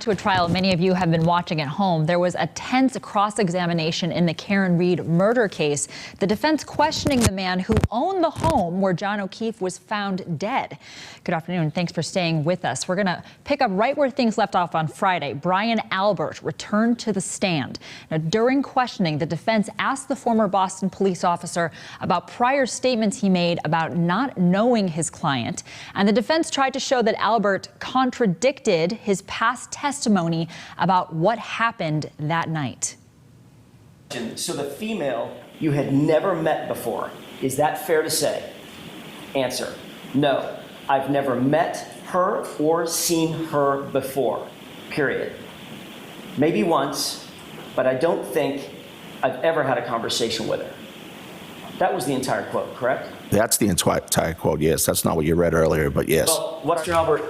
to a trial many of you have been watching at home. There was a tense cross-examination in the Karen Read murder case. The defense questioning the man who owned the home where John O'Keefe was found dead. Good afternoon. Thanks for staying with us. We're going to pick up right where things left off on Friday. Brian Albert returned to the stand. Now, during questioning, the defense asked the former Boston police officer about prior statements he made about not knowing his client. And the defense tried to show that Albert contradicted his past testimony about what happened that night. So the female you had never met before, is that fair to say? Answer, no. I've never met her or seen her before, period. Maybe once, but I don't think I've ever had a conversation with her. That was the entire quote, correct? That's the entire quote, yes. That's not what you read earlier, but yes. Well, Mr. Albert,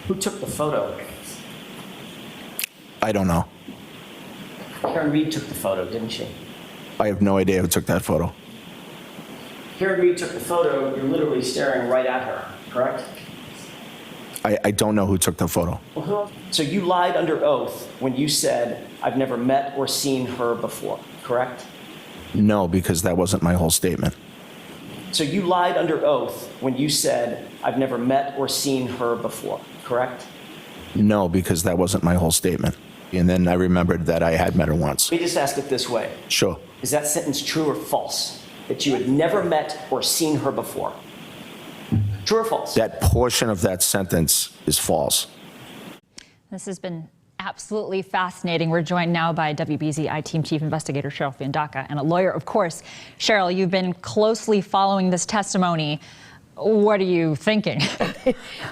who took the photo? I don't know. Karen Read took the photo, didn't she? I have no idea who took that photo. Karen Read took the photo, you're literally staring right at her, correct? I don't know who took the photo. So you lied under oath when you said, I've never met or seen her before, correct? No, because that wasn't my whole statement. So you lied under oath when you said, I've never met or seen her before, correct? No, because that wasn't my whole statement. And then I remembered that I had met her once. Let me just ask it this way. Sure. Is that sentence true or false? That you had never met or seen her before? True or false? That portion of that sentence is false. This has been absolutely fascinating. We're joined now by WBZ I-Team Chief Investigator Cheryl Fiandaca and a lawyer, of course. Cheryl, you've been closely following this testimony. What are you thinking?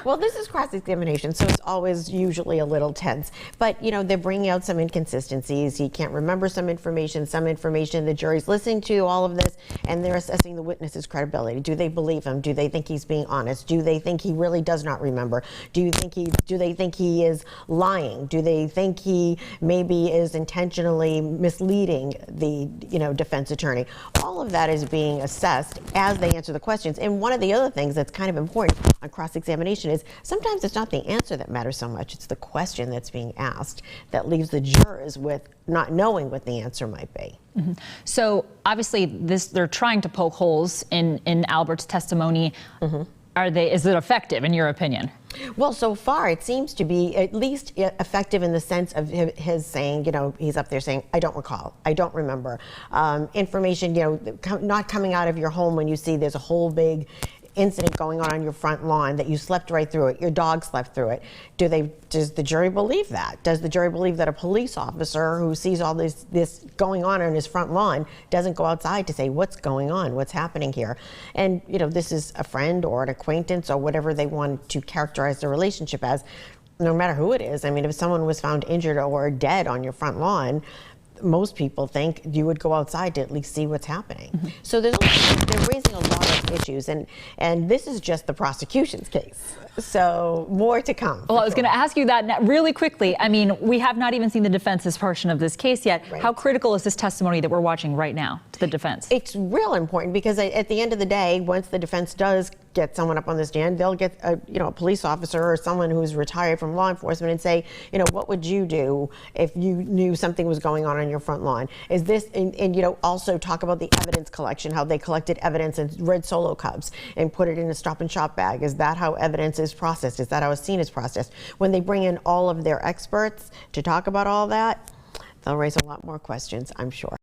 Well, this is cross-examination, so it's always usually a little tense. But, you know, they're bringing out some inconsistencies. He can't remember some information. The jury's listening to all of this, and they're assessing the witness's credibility. Do they believe him? Do they think he's being honest? Do they think he really does not remember? Do they think he is lying? Do they think he maybe is intentionally misleading the, defense attorney? All of that is being assessed as they answer the questions. And one of the other things that's kind of important on cross-examination is sometimes it's not the answer that matters so much, it's the question that's being asked that leaves the jurors with not knowing what the answer might be. Mm-hmm. So obviously they're trying to poke holes in Albert's testimony. Mm-hmm. Is it effective in your opinion? Well, so far it seems to be at least effective in the sense of his saying, he's up there saying, I don't recall, I don't remember. Information, not coming out of your home when you see there's a whole big incident going on your front lawn that you slept right through it, your dog slept through it. Does the jury believe that? Does the jury believe that a police officer who sees all this going on his front lawn doesn't go outside to say, what's going on, what's happening here? And this is a friend or an acquaintance or whatever they want to characterize the relationship as, no matter who it is. I mean, if someone was found injured or dead on your front lawn, most people think you would go outside to at least see what's happening. Mm-hmm. So they're raising a lot of issues, and this is just the prosecution's case. So more to come. Well, I was going to ask you that really quickly. I mean, we have not even seen the defense's portion of this case yet. Right. How critical is this testimony that we're watching right now to the defense? It's real important because at the end of the day, once the defense does get someone up on the stand, they'll get a police officer or someone who's retired from law enforcement and say, what would you do if you knew something was going on your front lawn? Is this, and also talk about the evidence collection, how they collected evidence in red Solo cups and put it in a Stop and Shop bag. Is that how evidence is processed? Is that how a scene is processed? When they bring in all of their experts to talk about all that, they'll raise a lot more questions, I'm sure.